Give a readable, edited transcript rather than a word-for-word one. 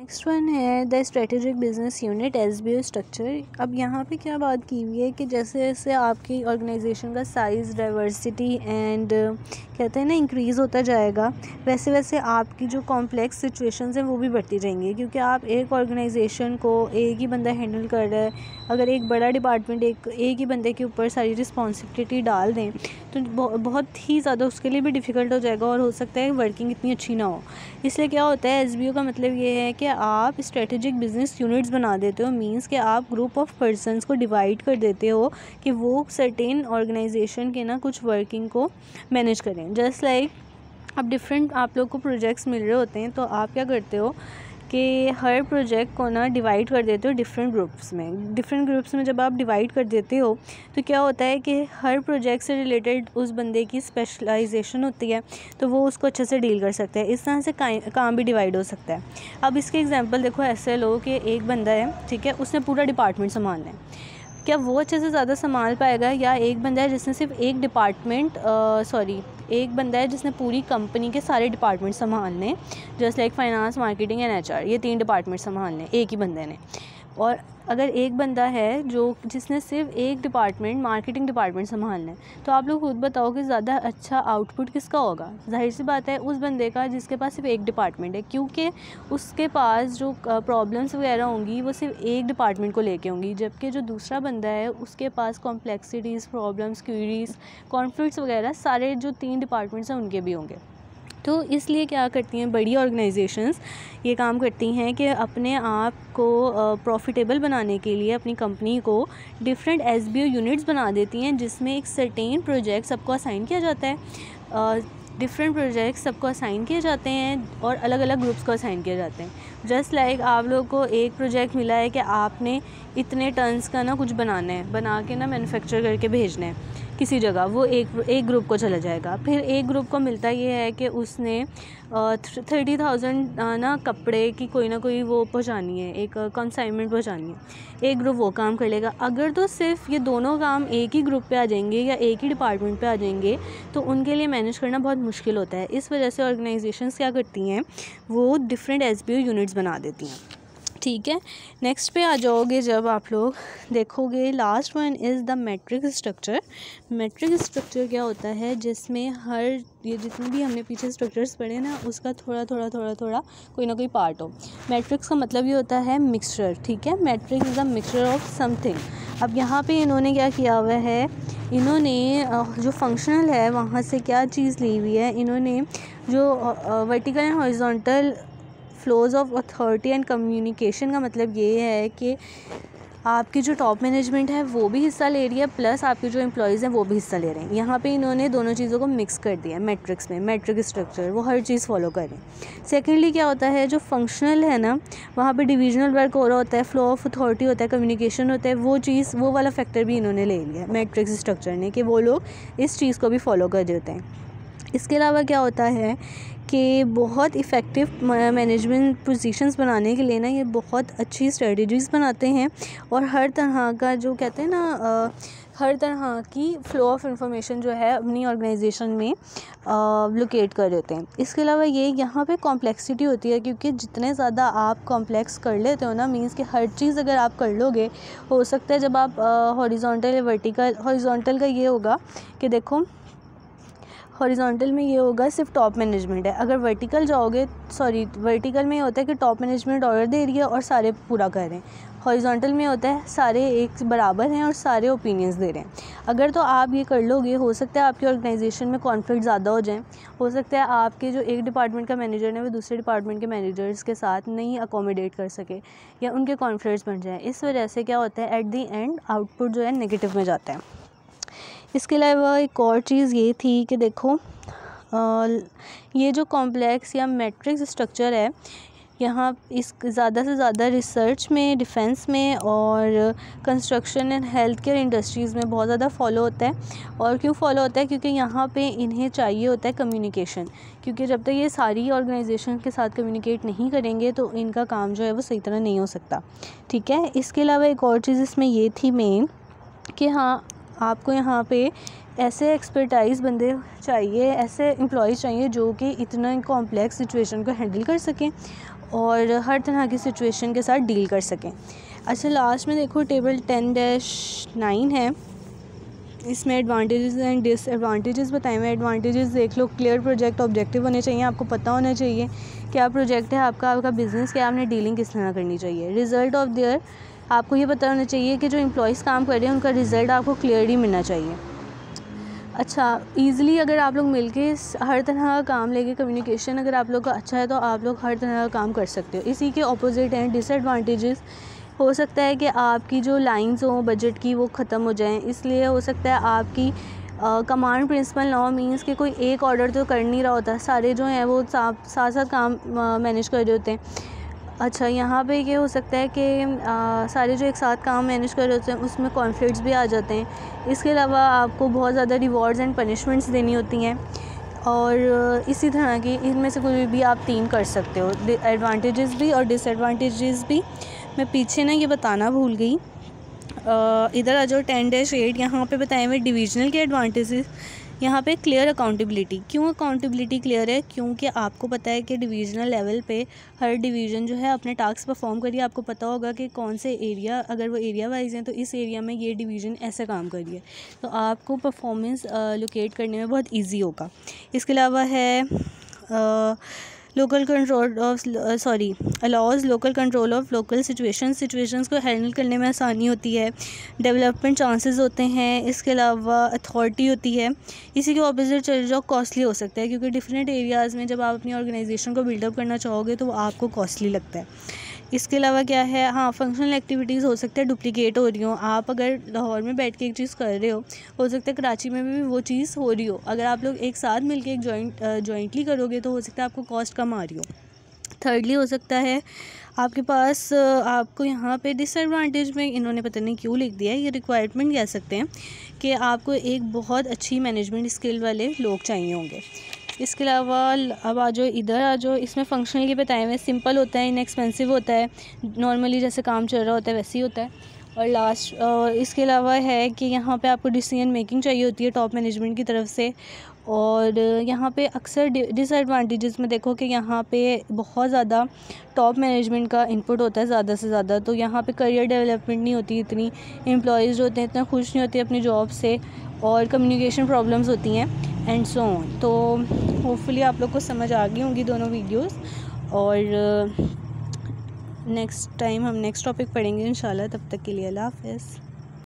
Next one है the strategic business unit SBO structure. अब यहाँ पे क्या बात की हुई है कि जैसे जैसे आपकी ऑर्गेनाइजेशन का साइज़, डाइवर्सिटी एंड कहते हैं ना इंक्रीज़ होता जाएगा, वैसे वैसे आपकी जो कॉम्प्लेक्स सिचुएशंस हैं वो भी बढ़ती जाएंगी। क्योंकि आप एक ऑर्गेनाइजेशन को एक ही बंदा हैंडल कर रहा है, अगर एक बड़ा डिपार्टमेंट एक ही बंदे के ऊपर सारी रिस्पॉन्सिबिलिटी डाल दें तो बहुत ही ज़्यादा उसके लिए भी डिफ़िकल्ट हो जाएगा और हो सकता है वर्किंग इतनी अच्छी ना हो। इसलिए क्या होता है, एसबीओ का मतलब ये है कि आप स्ट्रेटेजिक बिजनेस यूनिट्स बना देते हो। मींस कि आप ग्रुप ऑफ पर्सन्स को डिवाइड कर देते हो कि वो सर्टेन ऑर्गेनाइजेशन के ना कुछ वर्किंग को मैनेज करें। जस्ट लाइक अब डिफरेंट आप लोग को प्रोजेक्ट्स मिल रहे होते हैं तो आप क्या करते हो कि हर प्रोजेक्ट को ना डिवाइड कर देते हो डिफरेंट ग्रुप्स में। डिफरेंट ग्रुप्स में जब आप डिवाइड कर देते हो तो क्या होता है कि हर प्रोजेक्ट से रिलेटेड उस बंदे की स्पेशलाइजेशन होती है तो वो उसको अच्छे से डील कर सकते हैं। इस तरह से काम भी डिवाइड हो सकता है। अब इसके एग्जांपल देखो, ऐसे लो कि एक बंदा है, ठीक है, उसने पूरा डिपार्टमेंट संभालना है। क्या वो अच्छे से ज़्यादा संभाल पाएगा, या एक बंदा है जिसने सिर्फ एक बंदा है जिसने पूरी कंपनी के सारे डिपार्टमेंट संभालने, just like finance, marketing and HR, ये 3 डिपार्टमेंट संभालने एक ही बंदे ने। और अगर एक बंदा है जिसने सिर्फ एक डिपार्टमेंट, मार्केटिंग डिपार्टमेंट संभालना है, तो आप लोग खुद बताओ कि ज़्यादा अच्छा आउटपुट किसका होगा। जाहिर सी बात है उस बंदे का जिसके पास सिर्फ एक डिपार्टमेंट है, क्योंकि उसके पास जो प्रॉब्लम्स वगैरह होंगी वो सिर्फ एक डिपार्टमेंट को लेके होंगी, जबकि जो दूसरा बंदा है उसके पास कॉम्प्लेक्सिटीज़, प्रॉब्लम्स, क्वेरीज, कॉन्फ्लिक्ट्स वगैरह सारे जो 3 डिपार्टमेंट्स हैं उनके भी होंगे। तो इसलिए क्या करती हैं बड़ी ऑर्गेनाइजेशंस, ये काम करती हैं कि अपने आप को प्रॉफिटेबल बनाने के लिए अपनी कंपनी को डिफरेंट एसबीओ यूनिट्स बना देती हैं, जिसमें एक सर्टेन प्रोजेक्ट सबको असाइन किया जाता है। डिफरेंट प्रोजेक्ट्स सबको असाइन किए जाते हैं और अलग अलग ग्रुप्स को असाइन किए जाते हैं। जस्ट लाइक आप लोग को एक प्रोजेक्ट मिला है कि आपने इतने टन्स का ना कुछ बनाना है, बना के ना मैन्युफैक्चर करके भेजना है किसी जगह, वो एक ग्रुप को चला जाएगा। फिर एक ग्रुप को मिलता ये है कि उसने 30,000 ना कपड़े की कोई ना कोई वो पहुंचानी है, एक कंसाइनमेंट पहुंचानी है, एक ग्रुप वो काम कर लेगा। अगर तो सिर्फ ये दोनों काम एक ही ग्रुप पे आ जाएंगे या एक ही डिपार्टमेंट पे आ जाएंगे तो उनके लिए मैनेज करना बहुत मुश्किल होता है। इस वजह से ऑर्गेनाइजेशंस क्या करती हैं, वो डिफरेंट एसबीओ यूनिट्स बना देती हैं। ठीक है, नेक्स्ट पे आ जाओगे जब आप लोग देखोगे, last one is the matrix structure. Matrix structure क्या होता है, जिसमें ये जितने भी हमने पीछे स्ट्रक्चर्स पढ़े ना उसका थोड़ा थोड़ा कोई ना कोई पार्ट हो। मैट्रिक्स का मतलब ये होता है मिक्सचर, ठीक है। Matrix is the mixture of something. अब यहाँ पे इन्होंने क्या किया हुआ है, इन्होंने जो फंक्शनल है वहाँ से क्या चीज़ ली हुई है, इन्होंने जो vertical and horizontal flows of authority and communication का मतलब ये है कि आपकी जो टॉप मैनेजमेंट है वो भी हिस्सा ले रही है, प्लस आपके जो एम्प्लॉयज़ हैं वो भी हिस्सा ले रहे हैं। यहाँ पे इन्होंने दोनों चीज़ों को मिक्स कर दिया है मैट्रिक्स में। मैट्रिक स्ट्रक्चर वो हर चीज़ फॉलो कर रहे हैं। सेकेंडली क्या होता है, जो फंक्शनल है ना वहाँ पे डिविजनल वर्क हो रहा होता है, फ्लो ऑफ अथॉरिटी होता है, कम्युनिकेशन होता है, वो वाला फैक्टर भी इन्होंने ले लिया है मैट्रिक्स स्ट्रक्चर ने, कि वो लोग इस चीज़ को भी फॉलो कर देते हैं। इसके अलावा क्या होता है कि बहुत इफ़ेक्टिव मैनेजमेंट पोजीशंस बनाने के लिए ना ये बहुत अच्छी स्ट्रेटजीज़ बनाते हैं और हर तरह का जो कहते हैं ना हर तरह की फ़्लो ऑफ इंफॉर्मेशन जो है अपनी ऑर्गेनाइजेशन में लोकेट कर देते हैं। इसके अलावा ये यहाँ पे कॉम्प्लेक्सिटी होती है, क्योंकि जितने ज़्यादा आप कॉम्प्लेक्स कर लेते हो ना, मीन्स कि हर चीज़ अगर आप कर लोगे, हो सकता है जब आप हॉरिजॉन्टल या वर्टिकल, हॉरिजॉन्टल का ये होगा कि देखो हॉरिजॉन्टल में ये होगा सिर्फ टॉप मैनेजमेंट है। अगर वर्टिकल जाओगे, वर्टिकल में ये होता है कि टॉप मैनेजमेंट ऑर्डर दे रही है और सारे पूरा कर रहे हैं। हॉरिजॉन्टल में होता है सारे एक बराबर हैं और सारे ओपिनियंस दे रहे हैं। अगर तो आप ये कर लोगे, हो सकता है आपकी ऑर्गेनाइजेशन में कॉन्फ्लिक्ट ज़्यादा हो जाए, हो सकता है आपके जो एक डिपार्टमेंट का मैनेजर है वो दूसरे डिपार्टमेंट के मैनेजर्स के साथ नहीं अकोमोडेट कर सके या उनके कॉन्फ्लिक्ट्स बन जाए। इस वजह से क्या होता है, एट दी एंड आउटपुट जो है नेगेटिव में जाता है। इसके अलावा एक और चीज़ ये थी कि देखो ये जो कॉम्प्लेक्स या मैट्रिक्स स्ट्रक्चर है, यहाँ इस ज़्यादा से ज़्यादा रिसर्च में, डिफेंस में और construction and health care industries में बहुत ज़्यादा फॉलो होता है। और क्यों फॉलो होता है, क्योंकि यहाँ पे इन्हें चाहिए होता है कम्युनिकेशन, क्योंकि जब तक ये सारी ऑर्गेनाइजेशन के साथ कम्युनिकेट नहीं करेंगे तो इनका काम जो है वो सही तरह नहीं हो सकता। ठीक है, इसके अलावा एक और चीज़ इसमें ये थी मेन कि हाँ, आपको यहाँ पे ऐसे एक्सपर्टाइज़ बंदे चाहिए, ऐसे एम्प्लॉयज़ चाहिए जो कि इतना कॉम्प्लेक्स सिचुएशन को हैंडल कर सकें और हर तरह की सिचुएशन के साथ डील कर सकें। अच्छा, लास्ट में देखो टेबल 10-9 है, इसमें एडवांटेजेस एंड डिसएडवांटेजेस बताए हुए। एडवांटेजेस देख लो, क्लियर प्रोजेक्ट ऑब्जेक्टिव होने चाहिए, आपको पता होना चाहिए क्या प्रोजेक्ट है आपका बिज़नेस क्या, आपने डीलिंग किस तरह करनी चाहिए। रिज़ल्ट ऑफ देयर, आपको ये पता होना चाहिए कि जो एम्प्लॉयज़ काम कर रहे हैं उनका रिज़ल्ट आपको क्लियरली मिलना चाहिए। अच्छा, ईज़िली अगर आप लोग मिलके हर तरह का काम लेके, कम्युनिकेशन अगर आप लोग का अच्छा है तो आप लोग हर तरह का काम कर सकते हो। इसी के ऑपोजिट हैं डिसएडवांटेजेस। हो सकता है कि आपकी जो लाइंस हों बजट की वो ख़त्म हो जाएं, इसलिए हो सकता है आपकी कमांड प्रिंसिपल ना हो, मीन्स कि कोई एक ऑर्डर तो कर नहीं रहा होता, सारे जो हैं वो साथ साथ काम मैनेज कर रहे होते हैं। अच्छा, यहाँ पे ये हो सकता है कि सारे जो एक साथ काम मैनेज कर रहे होते हैं उसमें कॉन्फ्लिक्ट्स भी आ जाते हैं। इसके अलावा आपको बहुत ज़्यादा रिवॉर्ड्स एंड पनिशमेंट्स देनी होती हैं, और इसी तरह की इनमें से कोई भी आप 3 कर सकते हो, एडवांटेजेस भी और डिसएडवांटेजेस भी। मैं पीछे ना ये बताना भूल गई, इधर आ जाओ 10-8, यहाँ पे बताए हुए डिविजनल के एडवांटेजेस। यहाँ पे क्लियर अकाउंटेबिलिटी। क्यों अकाउंटेबिलिटी क्लियर है? क्योंकि आपको पता है कि डिवीज़नल लेवल पे हर डिवीज़न जो है अपने टास्क परफॉर्म करिए, आपको पता होगा कि कौन से एरिया, अगर वो एरिया वाइज हैं तो इस एरिया में ये डिवीज़न ऐसा काम करिए, तो आपको परफॉर्मेंस लोकेट करने में बहुत ईजी होगा। इसके अलावा है local control of allows local control of local situations को हैंडल करने में आसानी होती है, डेवलपमेंट चांसेस होते हैं। इसके अलावा अथॉरिटी होती है। इसी के ऑपोजिट चले जाओ, कॉस्टली हो सकता है, क्योंकि डिफरेंट एरियाज़ में जब आप अपनी ऑर्गेनाइजेशन को बिल्डअप करना चाहोगे तो वो आपको कॉस्टली लगता है। इसके अलावा क्या है, हाँ, फंक्शनल एक्टिविटीज़ हो सकता है डुप्लीकेट हो रही हो। आप अगर लाहौर में बैठ के एक चीज़ कर रहे हो सकता है कराची में भी वो चीज़ हो रही हो। अगर आप लोग एक साथ मिलके एक जॉइंटली करोगे तो हो सकता है आपको कॉस्ट कम आ रही हो। थर्डली हो सकता है आपके पास, आपको यहाँ पे डिसएडवांटेज में इन्होंने पता नहीं क्यों लिख दिया है, ये रिक्वायरमेंट कह सकते हैं कि आपको एक बहुत अच्छी मैनेजमेंट स्किल वाले लोग चाहिए होंगे। इसके अलावा अब आ जाओ, इधर आ जाओ, इसमें फंक्शनल के बताए हुए, सिंपल होता है, इनएक्सपेंसिव होता है, नॉर्मली जैसे काम चल रहा होता है वैसे ही होता है। और लास्ट इसके अलावा है कि यहाँ पे आपको डिसीजन मेकिंग चाहिए होती है टॉप मैनेजमेंट की तरफ से। और यहाँ पे अक्सर डिसएडवांटेजेस में देखो कि यहाँ पे बहुत ज़्यादा टॉप मैनेजमेंट का इनपुट होता है ज़्यादा से ज़्यादा, तो यहाँ पे करियर डेवलपमेंट नहीं होती इतनी, एम्प्लॉयज़ जो होते हैं इतना खुश नहीं होते अपनी जॉब से, और कम्युनिकेशन प्रॉब्लम्स होती हैं एंड सो ऑन। तो होपफुली आप लोग को समझ आ गई होंगी दोनों वीडियोस, और नेक्स्ट टाइम हम नेक्स्ट टॉपिक पढ़ेंगे इंशाल्लाह। तब तक के लिए अल्लाह हाफ़िज़।